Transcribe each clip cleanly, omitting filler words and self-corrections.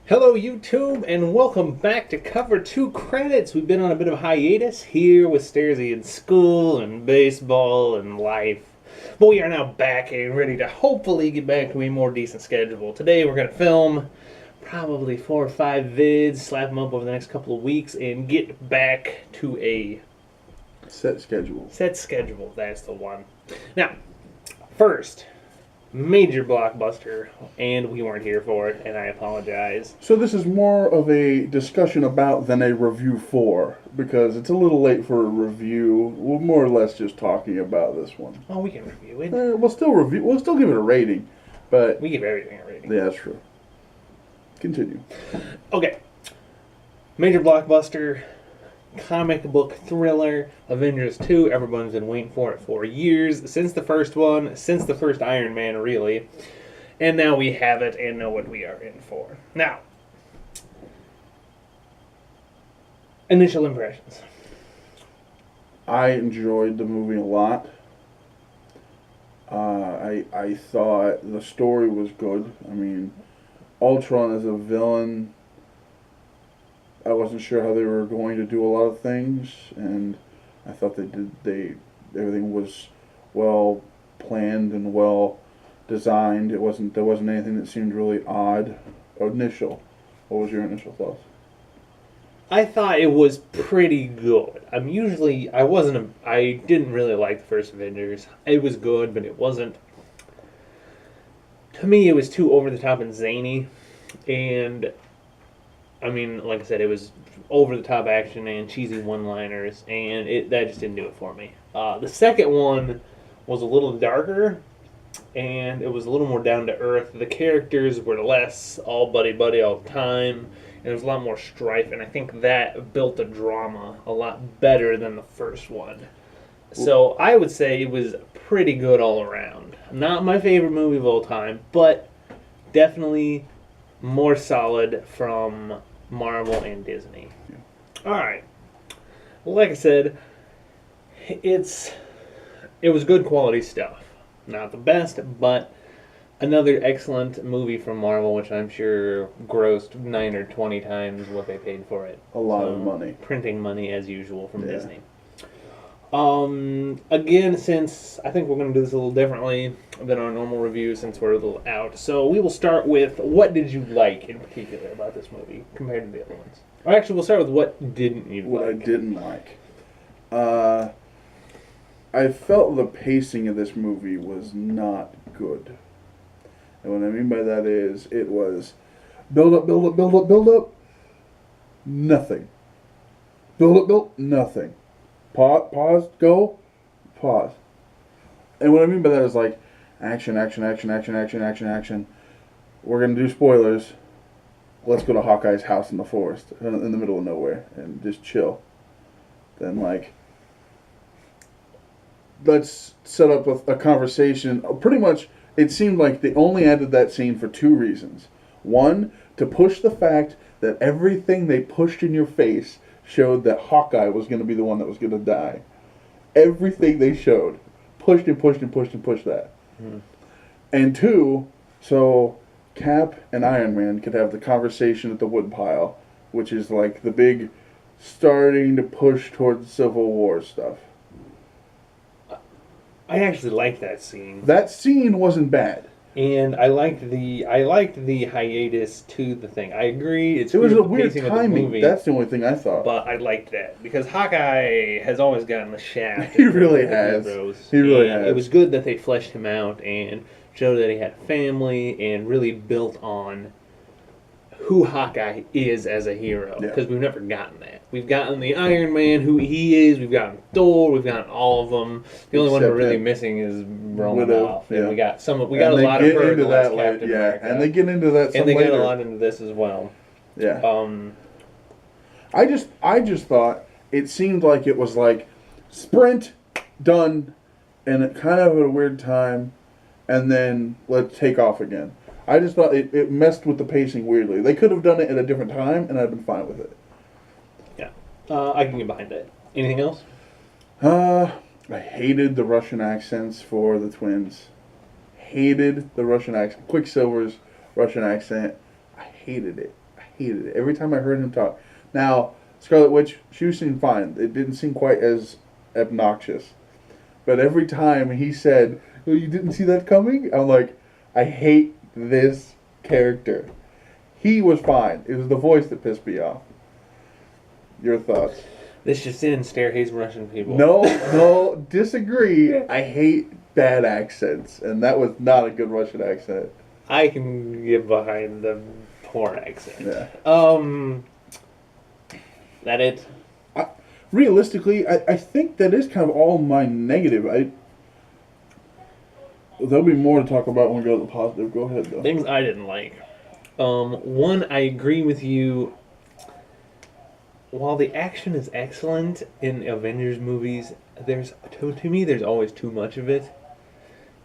Hello, YouTube, and welcome back to Cover 2 Credits. We've been on a bit of a hiatus here with Stairsy in school and baseball and life. But we are now back and ready to hopefully get back to a more decent schedule. Today we're going to film probably 4 or 5 vids, slap them up over the next couple of weeks, and get back to a set schedule. Set schedule, that's the one. Now, first, major blockbuster, and we weren't here for it, and I apologize. So this is more of a discussion about than a review for, because it's a little late for a review. We're more or less just talking about this one. Oh, we can review it. We'll still give it a rating, but We give everything a rating. yeah, that's true. Continue. Okay. Major blockbuster, comic book thriller, Avengers 2. Everyone's been waiting for it for years. Since the first one, since the first Iron Man, really. And now we have it and know what we are in for. Now, initial impressions. I enjoyed the movie a lot. I thought the story was good. I mean, Ultron as a villain, I wasn't sure how they were going to do a lot of things, and I thought everything was well planned and well designed. There wasn't anything that seemed really odd. What was your initial thoughts? I thought it was pretty good. I didn't really like the first Avengers. It was good, but it wasn't. To me, it was too over the top and zany, and I mean, like I said, it was over the top action and cheesy one-liners, and that just didn't do it for me. The second one was a little darker, and it was a little more down to earth. The characters were less all buddy all the time, and there was a lot more strife, and I think that built the drama a lot better than the first one. So I would say it was pretty good all around. Not my favorite movie of all time, but definitely more solid from Marvel and Disney. Yeah. Alright. Like I said, it was good quality stuff. Not the best, but another excellent movie from Marvel, which I'm sure grossed 9 or 20 times what they paid for it. A lot of money. Printing money as usual from Disney. Again, since I think we're going to do this a little differently than our normal review since we're a little out. So we will start with what did you like in particular about this movie compared to the other ones? Or actually, we'll start with what didn't you like. What I didn't like. I felt the pacing of this movie was not good. And what I mean by that is it was build up, nothing. Build up, nothing. Pause, go, pause. And what I mean by that is like action. We're going to do spoilers. Let's go to Hawkeye's house in the forest, in the middle of nowhere, and just chill. Then, like, let's set up a conversation. Pretty much, it seemed like they only added that scene for 2 reasons. One, to push the fact that everything they pushed in your face showed that Hawkeye was going to be the one that was going to die. Everything they showed pushed that. Mm. And 2, so Cap and Iron Man could have the conversation at the woodpile, which is like the big starting to push towards Civil War stuff. I actually liked that scene. That scene wasn't bad. And I liked the hiatus to the thing. I agree. It was a weird timing. That's the only thing I thought. But I liked that because Hawkeye has always gotten the shaft. He really has. He really has. It was good that they fleshed him out and showed that he had a family and really built on who Hawkeye is as a hero. Because we've never gotten that. We've gotten the Iron Man, who he is. We've gotten Thor. We've gotten all of them. The only one we're really missing is Romanoff. Yeah. And we got a lot of her as Captain America. And they get into that some later. And they get a lot into this as well. Yeah. I just thought it seemed like it was like sprint, done, and it kind of at a weird time, and then let's take off again. I just thought it messed with the pacing weirdly. They could have done it at a different time, and I'd been fine with it. Yeah. I can get behind that. Anything else? I hated the Russian accents for the twins. Hated the Russian accent. Quicksilver's Russian accent. I hated it. I hated it every time I heard him talk. Now, Scarlet Witch, she seemed fine. It didn't seem quite as obnoxious. But every time he said, "Oh, you didn't see that coming?" I'm like, I hate this character. He was fine. It was the voice that pissed me off. Your thoughts? This just in, hates Russian people. No, disagree. I hate bad accents, and that was not a good Russian accent. I can get behind the poor accent. Yeah. That it? Realistically, I think that is kind of all my negative. There'll be more to talk about when we go to the positive. Go ahead, though. Things I didn't like. One, I agree with you. While the action is excellent in Avengers movies, to me there's always too much of it.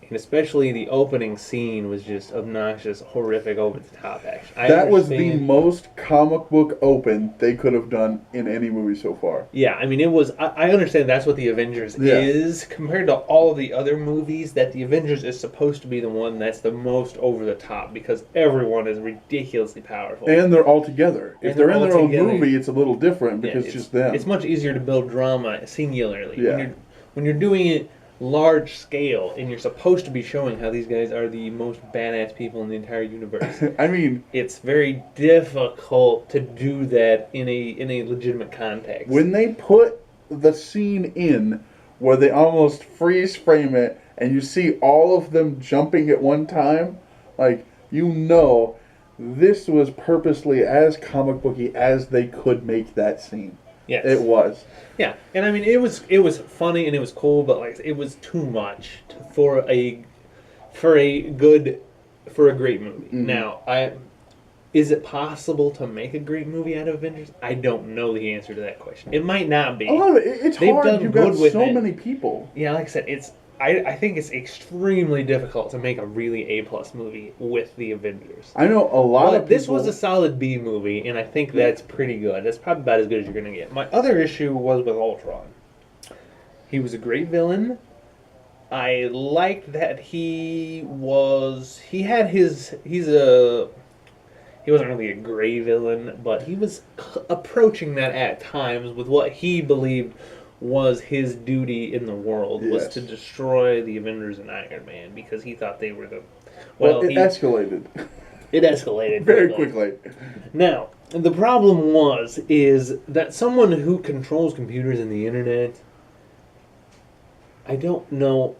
And especially the opening scene was just obnoxious, horrific, over-the-top action. That was the most comic book open they could have done in any movie so far. Yeah, I mean, it was... I understand that's what the Avengers is, compared to all the other movies, that the Avengers is supposed to be the one that's the most over-the-top, because everyone is ridiculously powerful. And they're all together. If they're in their own movie, it's a little different, because it's just them. It's much easier to build drama singularly. Yeah. When you're doing it large scale, and you're supposed to be showing how these guys are the most badass people in the entire universe. I mean, it's very difficult to do that in a legitimate context. When they put the scene in where they almost freeze frame it, and you see all of them jumping at one time, like, you know, this was purposely as comic booky as they could make that scene. Yes. It was. Yeah, and I mean it was funny and it was cool, but like it was too much for a great movie. Mm-hmm. Now, is it possible to make a great movie out of Avengers? I don't know the answer to that question. It might not be. It's hard. You've got so many people. Yeah, like I said, I think it's extremely difficult to make a really A+ movie with the Avengers. I know a lot of people... This was a solid B movie, and I think that's pretty good. That's probably about as good as you're going to get. My other issue was with Ultron. He was a great villain. I liked that he wasn't really a gray villain, but he was approaching that at times with what he believed was his duty in the world, was to destroy the Avengers and Iron Man, because he thought they were the... Well, it escalated. It escalated very quickly. Now, the problem is that someone who controls computers and the internet, I don't know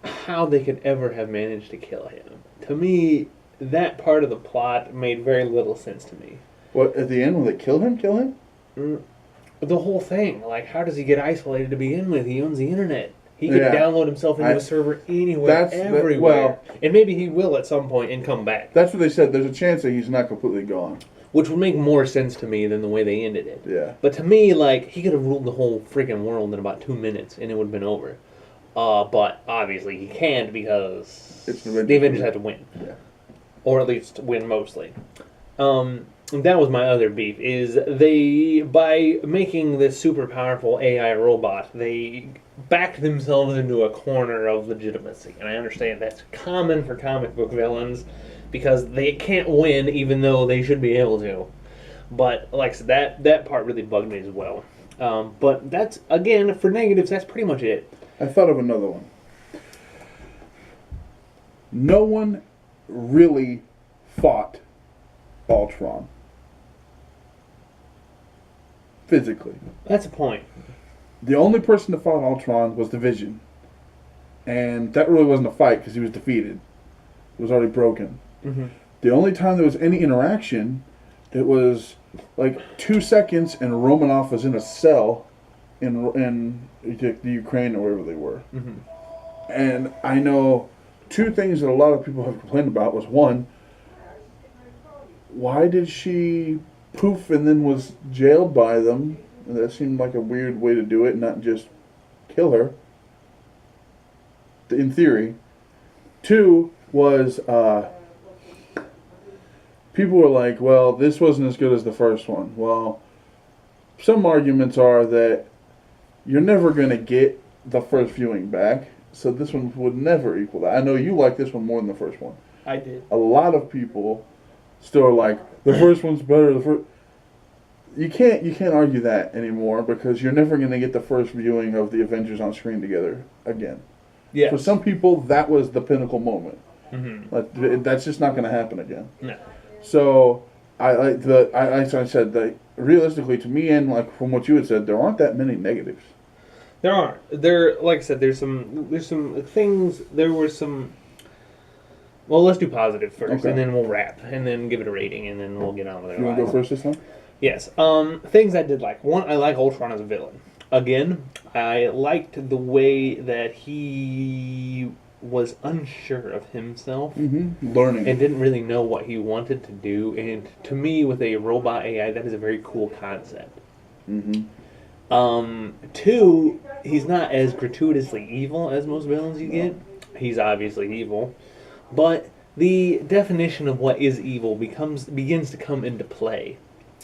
how they could ever have managed to kill him. To me, that part of the plot made very little sense to me. What, at the end, when they kill him? The whole thing, like, how does he get isolated to begin with? He owns the internet. He can download himself into a server anywhere, everywhere. And maybe he will at some point and come back. That's what they said. There's a chance that he's not completely gone. Which would make more sense to me than the way they ended it. Yeah. But to me, like, he could have ruled the whole freaking world in about 2 minutes, and it would have been over. But obviously he can't, because the Avengers have to win. Yeah. Or at least win mostly. That was my other beef, is by making this super powerful AI robot, they backed themselves into a corner of legitimacy. And I understand that's common for comic book villains, because they can't win even though they should be able to. But like I said, that part really bugged me as well. But that's, again, for negatives, that's pretty much it. I thought of another one. No one really fought Ultron. Physically. That's a point. The only person that fought Ultron was the Vision. And that really wasn't a fight because he was defeated. It was already broken. Mm-hmm. The only time there was any interaction, it was like 2 seconds and Romanoff was in a cell in the Ukraine or wherever they were. Mm-hmm. And I know 2 things that a lot of people have complained about was, one, why did she poof and then was jailed by them? And that seemed like a weird way to do it, not just kill her. In theory. 2 was, people were like, well, this wasn't as good as the first one. Well, some arguments are that you're never going to get the first viewing back, so this one would never equal that. I know you like this one more than the first one. I did. A lot of people still are like, The first one's better. You can't argue that anymore because you're never going to get the first viewing of the Avengers on screen together again. Yeah. For some people, that was the pinnacle moment. Mm-hmm. That's just not going to happen again. No. So like I said, realistically, to me, and like from what you had said, there aren't that many negatives. There aren't. Like I said, there's some things. There were some. Well, let's do positive first, Okay. and then we'll wrap, and then give it a rating, and then we'll get on with it. You want to go first this time? Yes. Things I did like. One, I like Ultron as a villain. Again, I liked the way that he was unsure of himself Learning. and didn't really know what he wanted to do. And to me, with a robot AI, that is a very cool concept. Two, he's not as gratuitously evil as most villains you get. He's obviously evil, but the definition of what is evil begins to come into play.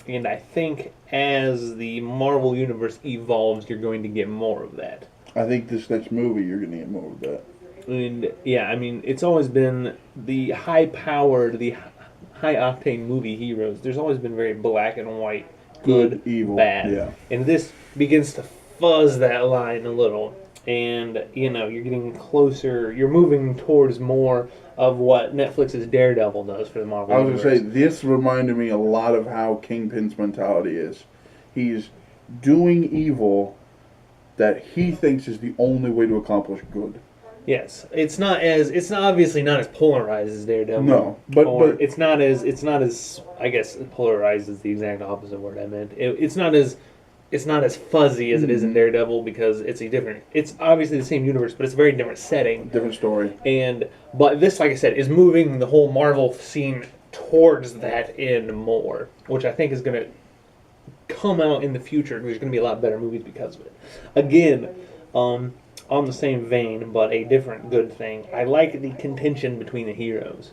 And I think as the Marvel Universe evolves, you're going to get more of that. I think this next movie, you're going to get more of that. And yeah, I mean, it's always been the high-powered, the high-octane movie heroes. There's always been very black and white, good, evil, bad. yeah. And this begins to fuzz that line a little. And, you're getting closer, you're moving towards more of what Netflix's Daredevil does for the Marvel Universe. I was going to say, this reminded me a lot of how Kingpin's mentality is. He's doing evil that he thinks is the only way to accomplish good. Yes, it's obviously not as polarized as Daredevil. No, but it's not as I guess polarized is the exact opposite word I meant. It's not as fuzzy as it is in Daredevil because it's obviously the same universe, but it's a very different setting, different story. But this, like I said, is moving the whole Marvel scene towards that end more, which I think is going to come out in the future. There's going to be a lot better movies because of it. Again, on the same vein, but a different good thing. I like the contention between the heroes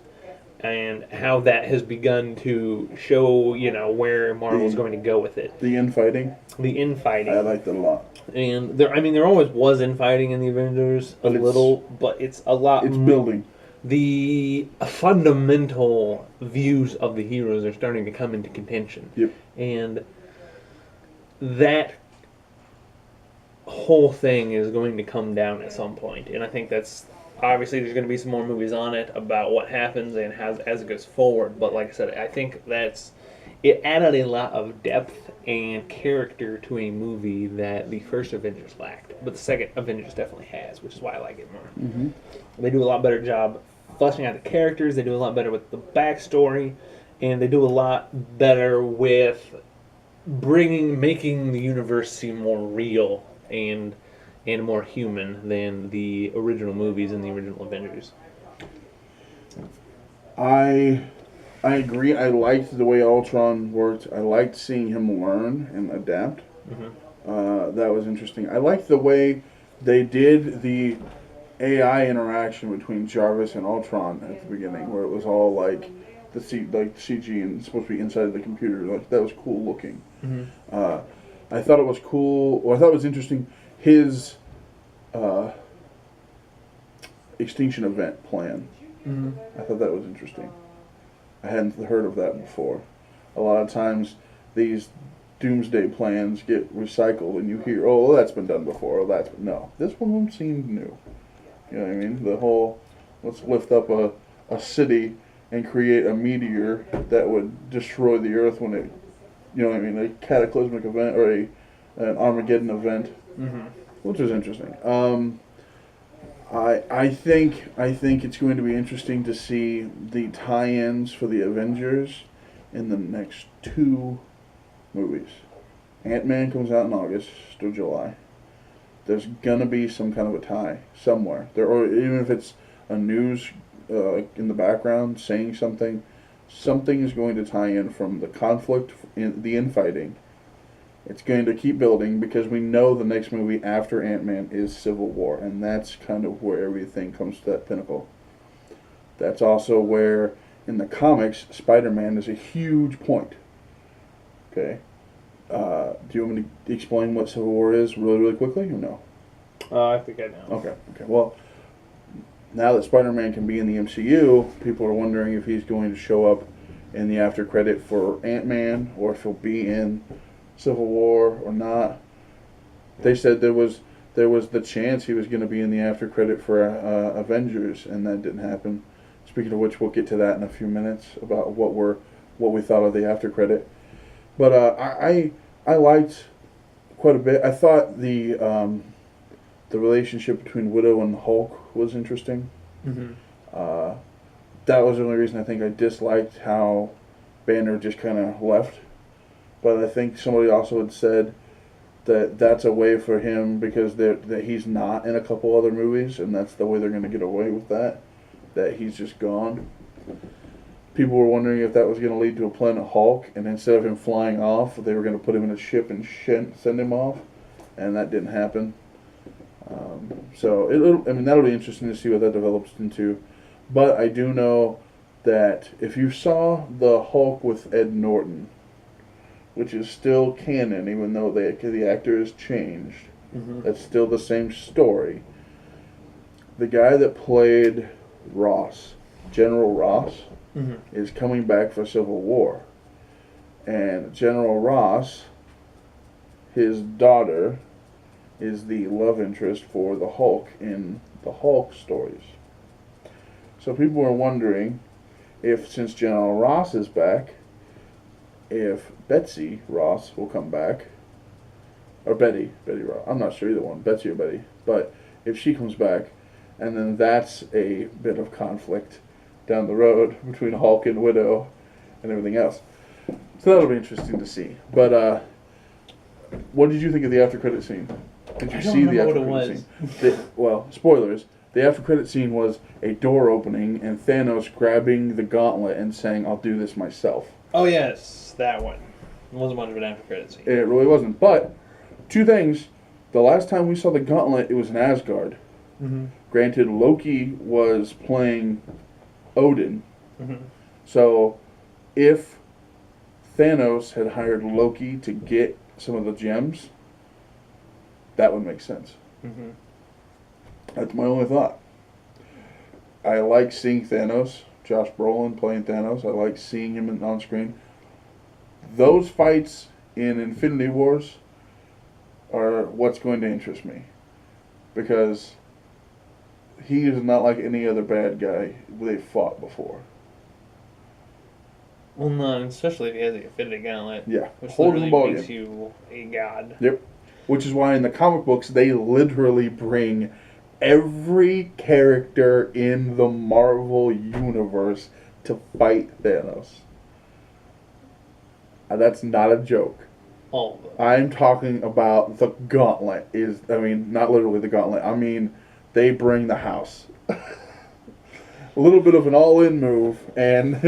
and how that has begun to show, where Marvel's going to go with it. The infighting? The infighting. I liked it a lot. And there always was infighting in the Avengers, but it's a lot. It's building. The fundamental views of the heroes are starting to come into contention. Yep. And that whole thing is going to come down at some point, and I think that's obviously there's going to be some more movies on it about what happens and as it goes forward. But like I said, I think it added a lot of depth and character to a movie that the first Avengers lacked, but the second Avengers definitely has, which is why I like it more. They do a lot better job fleshing out the characters. They do a lot better with the backstory, and they do a lot better with making the universe seem more real and more human than the original movies and the original Avengers. I agree. I liked the way Ultron worked. I liked seeing him learn and adapt. That was interesting. I liked the way they did the AI interaction between Jarvis and Ultron at the beginning, where it was all like the CG and supposed to be inside the computer. Like that was cool looking. I thought it was cool, or I thought it was interesting, his extinction event plan. I thought that was interesting. I hadn't heard of that before. A lot of times these doomsday plans get recycled and you hear, oh, well, that's been done before. No, this one seemed new. You know what I mean? The whole, let's lift up a city and create a meteor that would destroy the Earth when it, you know what I mean, a cataclysmic event or an Armageddon event, which was interesting. I think it's going to be interesting to see the tie-ins for the Avengers in the next 2 movies. Ant-Man comes out in August or July. There's gonna be some kind of a tie somewhere there, or even if it's a news in the background saying something. Something is going to tie in from the conflict, the infighting. It's going to keep building because we know the next movie after Ant-Man is Civil War, and that's kind of where everything comes to that pinnacle. That's also where, in the comics, Spider-Man is a huge point. Okay? Do you want me to explain what Civil War is really, really quickly, or no? I think I know. Okay. Well, now that Spider-Man can be in the MCU, people are wondering if he's going to show up in the after credit for Ant-Man, or if he'll be in Civil War or not. They said there was the chance he was going to be in the after credit for Avengers, and that didn't happen. Speaking of which, we'll get to that in a few minutes about what we thought of the after credit. But I liked quite a bit. I thought the relationship between Widow and Hulk was interesting. Mm-hmm. That was the only reason I think I disliked how Banner just kind of left. But I think somebody also had said that that's a way for him, because that he's not in a couple other movies, and that's the way they're going to get away with that he's just gone. People were wondering if that was going to lead to a Planet Hulk, and instead of him flying off, they were going to put him in a ship and send him off, and that didn't happen. So that'll be interesting to see what that develops into. But I do know that if you saw the Hulk with Ed Norton, which is still canon, even though the actor has changed, that's still the same story. The guy that played Ross, General Ross, is coming back for Civil War. And General Ross, his daughter, is the love interest for the Hulk in the Hulk stories. So people are wondering if, since General Ross is back, if Betsy Ross will come back, or Betty Ross, I'm not sure either one, Betsy or Betty, but if she comes back, and then that's a bit of conflict down the road between Hulk and Widow and everything else. So that'll be interesting to see. But what did you think of the after credit scene? Did you see the after credit scene? Well, spoilers. The after credit scene was a door opening and Thanos grabbing the gauntlet and saying, "I'll do this myself." Oh yes, that one. It wasn't much of an after credit scene. It really wasn't. But two things: the last time we saw the gauntlet, it was in Asgard. Granted, Loki was playing Odin. So if Thanos had hired Loki to get some of the gems, that would make sense. That's my only thought. I like seeing Thanos, Josh Brolin playing Thanos. I like seeing him on screen. Those fights in Infinity Wars are what's going to interest me, because he is not like any other bad guy they've fought before. Well, no, especially if he has the Infinity Gauntlet. Yeah, which holds literally the ball makes game. you a god. Yep. Which is why in the comic books they literally bring every character in the Marvel universe to fight Thanos. And that's not a joke. All of them. I'm talking about the gauntlet. Not literally the gauntlet. I mean, they bring the house. A little bit of an all-in move, and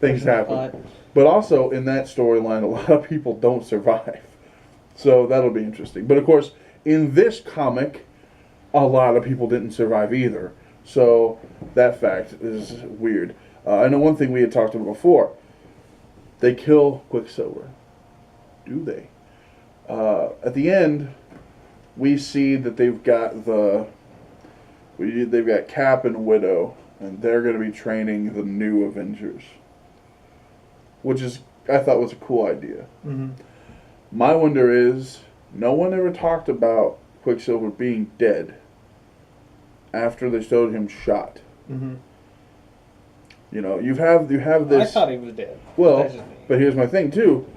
things happen. But also, in that storyline, a lot of people don't survive. So that'll be interesting. But of course, in this comic, a lot of people didn't survive either. So that fact is weird. I know one thing we had talked about before. They kill Quicksilver. Do they? At the end, we see that they've got Cap and Widow, and they're going to be training the new Avengers, which I thought was a cool idea. My wonder is, no one ever talked about Quicksilver being dead after they showed him shot. You know, you have this. I thought he was dead. Well, but here's my thing too.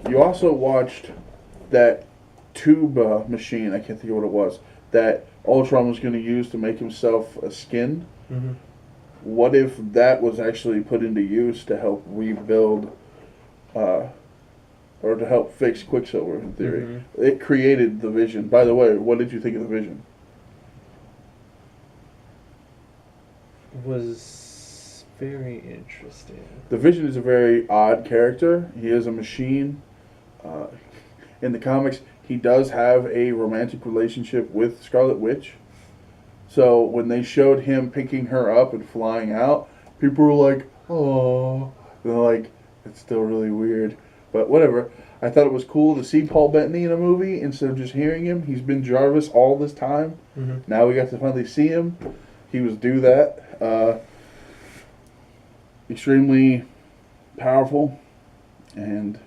You also watched that tube machine. I can't think of what it was that Ultron was going to use to make himself a skin. What if that was actually put into use to help rebuild, or to help fix Quicksilver? In theory, it created the Vision. By the way, what did you think of the Vision? Was very interesting. The Vision is a very odd character. He is a machine. In the comics, he does have a romantic relationship with Scarlet Witch. So when they showed him picking her up and flying out, people were like, "Oh," they're like, "It's still really weird," but whatever. I thought it was cool to see Paul Bettany in a movie instead of just hearing him. He's been Jarvis all this time. Now we got to finally see him. He was due that. Extremely powerful, and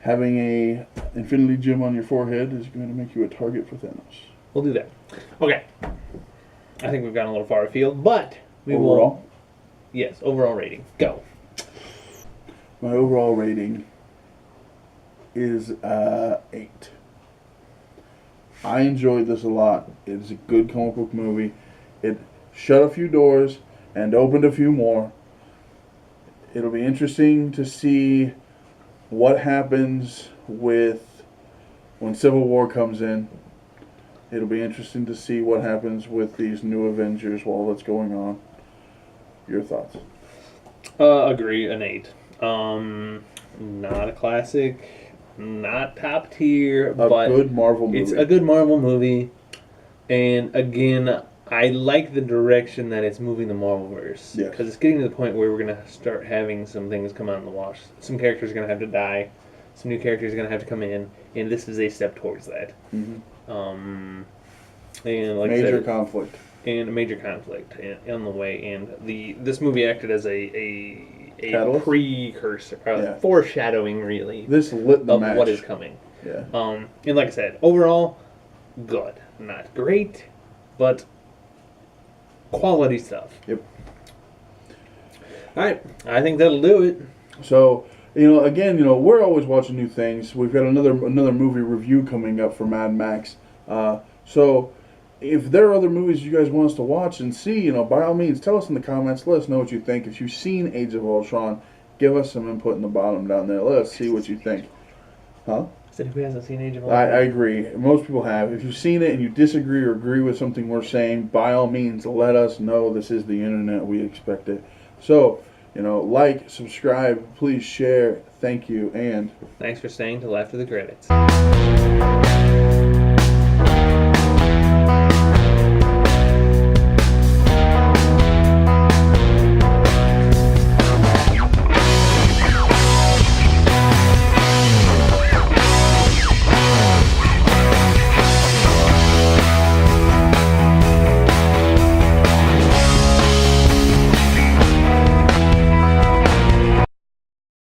having a infinity gem on your forehead is going to make you a target for Thanos. We'll do that. Okay. I think we've gone a little far afield, but we Overall? will. Yes, overall rating. Go. My overall rating is 8. I enjoyed this a lot. It is a good comic book movie. It shut a few doors and opened a few more. It'll be interesting to see what happens when Civil War comes in. It'll be interesting to see what happens with these new Avengers while that's going on. Your thoughts? Agree, an 8. Not a classic, not top tier, but good Marvel movie. it's a good Marvel movie. And again, I like the direction that it's moving the Marvelverse. Yes. Because it's getting to the point where we're going to start having some things come out in the wash. Some characters are going to have to die. Some new characters are going to have to come in. And this is a step towards that. Mm-hmm. And like Major I said, conflict. and a major conflict on the way. And this movie acted as a Catalyst? precursor, foreshadowing, really, This lit the of match. what is coming. Yeah. And like I said, overall, good. Not great, but quality stuff. Yep. All right, I think that'll do it. So, again, we're always watching new things. We've got another movie review coming up for Mad Max. So, if there are other movies you guys want us to watch and see, by all means, tell us in the comments. Let us know what you think. If you've seen Age of Ultron, give us some input in the bottom down there. Let us see what you think. Huh? I said, who hasn't seen Age of Ultron? I agree. Most people have. If you've seen it and you disagree or agree with something we're saying, by all means, let us know. This is the internet. We expect it. So, like, subscribe, please share. Thank you, and Thanks for staying till after the credits.